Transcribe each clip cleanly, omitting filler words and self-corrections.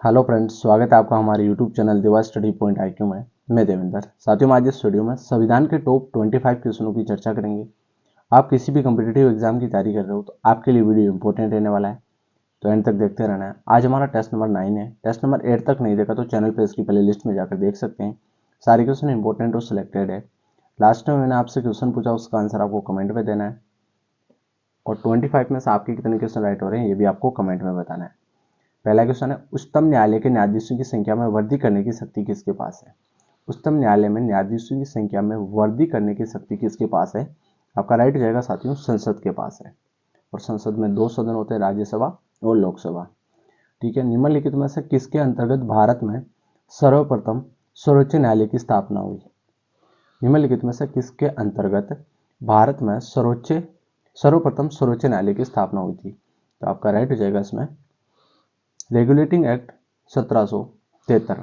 Hello friends, स्वागत है आपका हमारे यूट्यूब चैनल दिवा स्टडी पॉइंट IQ में। मैं देवेंद्र। साथियों, आज इस वीडियो में संविधान के टॉप 25 क्वेश्चनों की चर्चा करेंगे। आप किसी भी कम्पिटिटिव एग्जाम की तैयारी कर रहे हो तो आपके लिए वीडियो इंपॉर्टेंट रहने वाला है, तो एंड तक देखते रहना है। आज हमारा टेस्ट नंबर 9 है। टेस्ट नंबर 8 तक नहीं देखा तो चैनल पर इसकी प्ले लिस्ट में जाकर देख सकते हैं। सारे क्वेश्चन इंपॉर्टेंट और सिलेक्टेड है। लास्ट में मैंने आपसे क्वेश्चन पूछा, उसका आंसर आपको कमेंट में देना है, और 25 में से आपके कितने क्वेश्चन राइट हो रहे हैं ये भी आपको कमेंट में बताना है। पहला क्वेश्चन है, उच्चतम न्यायालय के न्यायाधीशों की संख्या में वृद्धि करने की शक्ति किसके पास है? उच्चतम न्यायालय में न्यायाधीशों की संख्या में वृद्धि करने की शक्ति किसके पास है? आपका राइट हो जाएगा साथियों, संसद के पास है। और संसद में 2 सदन होते हैं, राज्यसभा और लोकसभा। ठीक है। निम्नलिखित में से किसके अंतर्गत भारत में सर्वप्रथम सर्वोच्च न्यायालय की स्थापना हुई? निम्नलिखित में से किसके अंतर्गत भारत में सर्वप्रथम सर्वोच्च न्यायालय की स्थापना हुई थी? तो आपका राइट हो जाएगा इसमें रेगुलेटिंग एक्ट 1773।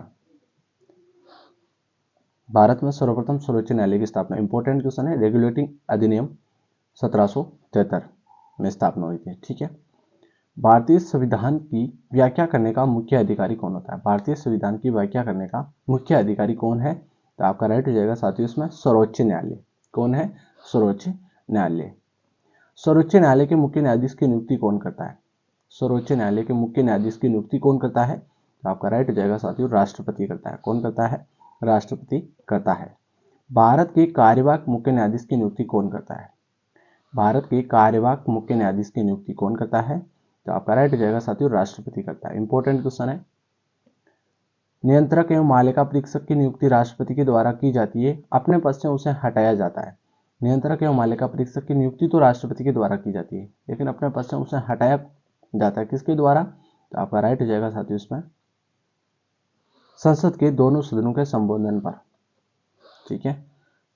भारत में सर्वप्रथम सर्वोच्च न्यायालय की स्थापना, इंपॉर्टेंट क्वेश्चन है, रेगुलेटिंग अधिनियम 1773 में स्थापना हुई थी। ठीक है। भारतीय संविधान की व्याख्या करने का मुख्य अधिकारी कौन होता है? भारतीय संविधान की व्याख्या करने का मुख्य अधिकारी कौन है? तो आपका राइट हो जाएगा साथियों इसमें सर्वोच्च न्यायालय। कौन है? सर्वोच्च न्यायालय। सर्वोच्च न्यायालय के मुख्य न्यायाधीश की नियुक्ति कौन करता है? सर्वोच्च न्यायालय के मुख्य न्यायाधीश की नियुक्ति कौन करता है? तो आपका राइट हो जाएगा साथियों, राष्ट्रपति करता है। कौन करता है? राष्ट्रपति करता है। भारत के कार्यवाहक मुख्य न्यायाधीश की नियुक्ति कौन करता है? भारत के कार्यवाहक मुख्य न्यायाधीश की नियुक्ति कौन करता है? तो आपका राइट हो जाएगा साथियों, राष्ट्रपति करता है। इंपॉर्टेंट क्वेश्चन है। नियंत्रक एवं मालिका परीक्षक की नियुक्ति राष्ट्रपति के द्वारा की जाती है, अपने पद से उसे हटाया जाता है। नियंत्रक एवं मालिका परीक्षक की नियुक्ति तो राष्ट्रपति के द्वारा की जाती है, लेकिन अपने पद से उसे हटाया जाता है किसके द्वारा? तो आपका राइट हो जाएगा साथियों इसमें संसद के दोनों सदनों के संबोधन पर। ठीक है।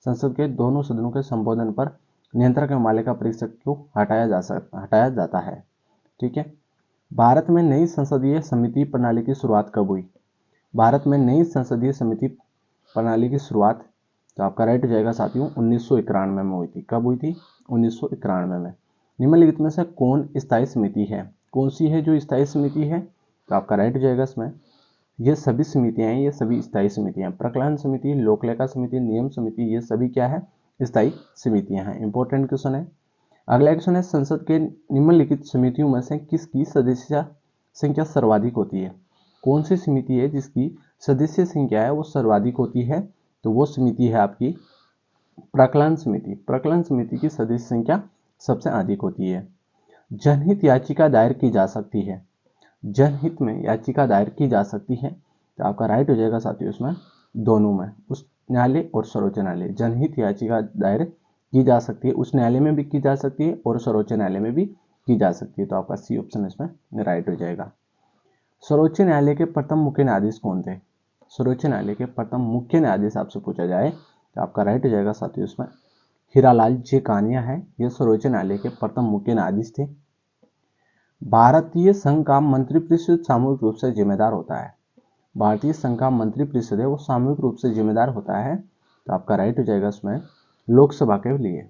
संसद के दोनों सदनों के संबोधन पर नियंत्रक एवं मालिका परीक्षक को हटाया जाता है। ठीक है। भारत में नई संसदीय समिति प्रणाली की शुरुआत कब हुई? भारत में नई संसदीय समिति प्रणाली की शुरुआत, तो आपका राइट हो जाएगा साथियों 1991 में हुई थी। कब हुई थी? 1991 में। निम्नलिखित में से कौन स्थायी समिति है? कौन सी है जो स्थायी समिति है? तो आपका राइट हो जाएगा इसमें, ये सभी समितियां हैं, ये सभी स्थायी समितियां, प्रकलन समिति, लोकलेखा समिति, नियम समिति, ये सभी क्या है? स्थायी समितियां हैं। इंपॉर्टेंट क्वेश्चन है। अगला क्वेश्चन है, संसद के निम्नलिखित समितियों में से किसकी सदस्य संख्या सर्वाधिक होती है? कौन सी समिति है जिसकी सदस्य संख्या है वो सर्वाधिक होती है? तो वो समिति है आपकी प्रकलन समिति। प्रकलन समिति की सदस्य संख्या सबसे अधिक होती है। जनहित याचिका दायर की जा सकती है। जनहित में याचिका दायर की जा सकती है, तो आपका राइट हो जाएगा साथियों इसमें दोनों में, उच्च न्यायालय और सर्वोच्च न्यायालय। जनहित याचिका दायर की जा सकती है, उच्च न्यायालय में भी की जा सकती है और सर्वोच्च न्यायालय में भी की जा सकती है। तो आपका सी ऑप्शन इसमें राइट हो जाएगा। सर्वोच्च न्यायालय के प्रथम मुख्य न्यायाधीश कौन थे? सर्वोच्च न्यायालय के प्रथम मुख्य न्यायाधीश आपसे पूछा जाए तो आपका राइट हो जाएगा साथियों इसमें हीरालाल जे कानिया है, ये सर्वोच्च न्यायालय के प्रथम मुख्य न्यायाधीश थे। भारतीय संघ का मंत्रिपरिषद सामूहिक रूप से जिम्मेदार होता है। भारतीय संघ का मंत्रिपरिषद है वो सामूहिक रूप से जिम्मेदार होता है, तो आपका राइट हो जाएगा इसमें लोकसभा के लिए।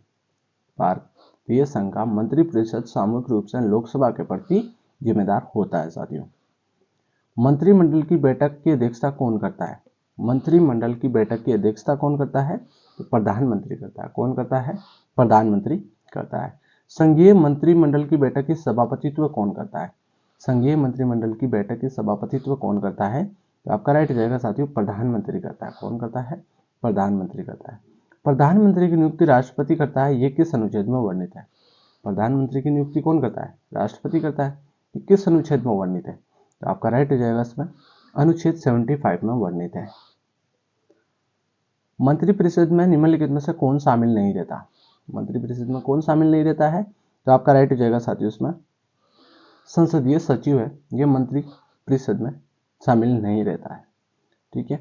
भारतीय संघ का मंत्रिपरिषद सामूहिक रूप से लोकसभा के प्रति जिम्मेदार होता है साथियों। मंत्रिमंडल की बैठक की अध्यक्षता कौन करता है? मंत्रिमंडल की बैठक की अध्यक्षता कौन करता है? तो प्रधानमंत्री करता है। कौन करता है? प्रधानमंत्री करता है। संघीय मंत्रिमंडल की बैठक की सभापतित्व कौन करता है? संघीय मंत्रिमंडल की बैठक की सभापतित्व कौन करता है? तो आपका राइट हो जाएगा साथियों, प्रधानमंत्री करता है। कौन करता है? प्रधानमंत्री करता है। प्रधानमंत्री की नियुक्ति राष्ट्रपति करता है, ये किस अनुच्छेद में वर्णित है? प्रधानमंत्री की नियुक्ति कौन करता है? राष्ट्रपति करता है। ये किस अनुच्छेद में वर्णित है? तो आपका राइट हो जाएगा इसमें अनुच्छेद 75 में वर्णित है। मंत्रिपरिषद में निम्नलिखित में से कौन शामिल नहीं रहता? मंत्रिपरिषद में कौन शामिल नहीं रहता है? तो आपका राइट हो जाएगा साथियों इसमें संसदीय सचिव है, यह मंत्रिपरिषद में शामिल नहीं रहता है। ठीक है।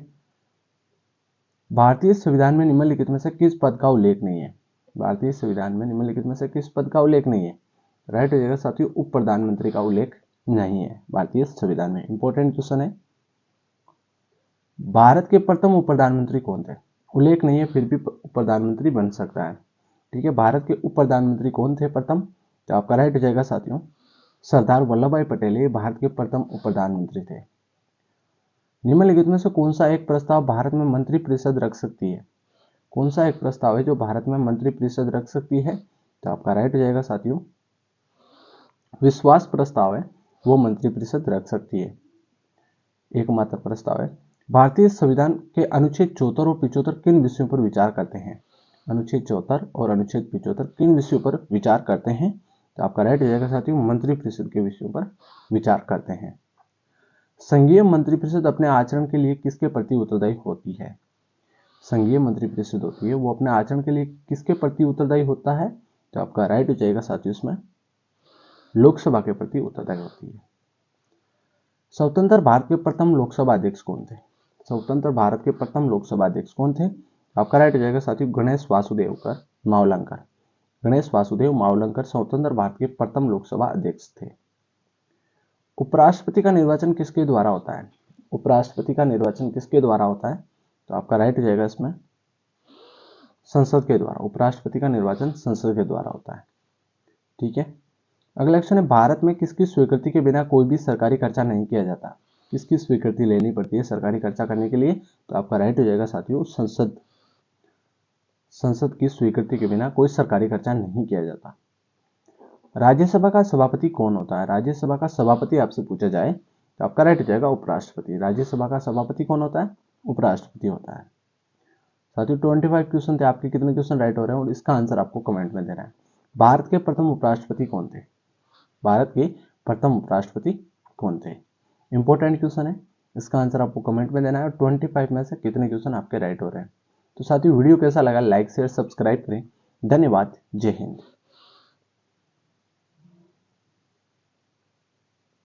भारतीय संविधान में निम्नलिखित में से किस पद का उल्लेख नहीं है? भारतीय संविधान में निम्नलिखित में से किस पद का उल्लेख नहीं है? राइट हो जाएगा साथियों, उप प्रधानमंत्री का उल्लेख नहीं है भारतीय संविधान में। इंपॉर्टेंट क्वेश्चन है। भारत के प्रथम उप प्रधानमंत्री कौन थे? उल्लेख नहीं है फिर भी उप प्रधानमंत्री बन सकता है। ठीक है। भारत के उप प्रधानमंत्री कौन थे प्रथम? तो आपका राइट हो जाएगा साथियों सरदार वल्लभ भाई पटेल, ये भारत के प्रथम उप प्रधानमंत्री थे। निम्नलिखित में से कौन सा एक प्रस्ताव भारत में मंत्रिपरिषद रख सकती है? कौन सा एक प्रस्ताव है जो भारत में मंत्रिपरिषद रख सकती है? तो आपका राइट हो जाएगा साथियों, विश्वास प्रस्ताव है वो मंत्रिपरिषद रख सकती है। एकमात्र प्रस्ताव है। भारतीय संविधान के अनुच्छेद 74 और 75 किन विषयों पर विचार करते हैं? अनुच्छेद 74 और अनुच्छेद 75 किन विषयों पर विचार करते हैं? तो आपका राइट हो जाएगा साथियों, मंत्रिपरिषद के विषयों पर विचार करते हैं। संघीय मंत्रिपरिषद अपने आचरण के लिए किसके प्रति उत्तरदायी होती है? संघीय मंत्रिपरिषद होती है वो अपने आचरण के लिए किसके प्रति उत्तरदायी होता है? तो आपका राइट हो जाएगा साथियों, इसमें लोकसभा के प्रति उत्तरदायी होती है। स्वतंत्र भारत के प्रथम लोकसभा अध्यक्ष कौन थे? स्वतंत्र भारत के प्रथम लोकसभा अध्यक्ष कौन थे? आपका राइट हो जाएगा साथियों, गणेश वासुदेवकर मावलंकर। गणेश वासुदेव मावलंकर स्वतंत्र भारत के प्रथम लोकसभा अध्यक्ष थे। उपराष्ट्रपति का निर्वाचन किसके द्वारा होता है? उपराष्ट्रपति का निर्वाचन किसके द्वारा होता है? तो आपका राइट हो जाएगा इसमें संसद के द्वारा। उपराष्ट्रपति का निर्वाचन संसद के द्वारा होता है। ठीक है, अगला क्वेश्चन है, भारत में किसकी स्वीकृति के बिना कोई भी सरकारी खर्चा नहीं किया जाता? किसकी स्वीकृति लेनी पड़ती है सरकारी खर्चा करने के लिए? तो आपका राइट हो जाएगा साथियों, संसद। संसद की स्वीकृति के बिना कोई सरकारी खर्चा नहीं किया जाता। राज्यसभा का सभापति कौन होता है? राज्यसभा का सभापति आपसे पूछा जाए तो आपका राइट हो जाएगा उपराष्ट्रपति। राज्यसभा का सभापति कौन होता है? उपराष्ट्रपति होता है। साथियों 25 क्वेश्चन थे, आपके कितने क्वेश्चन राइट हो रहे हैं और इसका आंसर आपको कमेंट में देना है। भारत के प्रथम उपराष्ट्रपति कौन थे? भारत के प्रथम उपराष्ट्रपति कौन थे? इंपॉर्टेंट क्वेश्चन है, इसका आंसर आपको कमेंट में देना है और 25 में से कितने क्वेश्चन आपके राइट हो रहे हैं। तो साथियों वीडियो कैसा लगा, लाइक शेयर सब्सक्राइब करें। धन्यवाद। जय हिंद।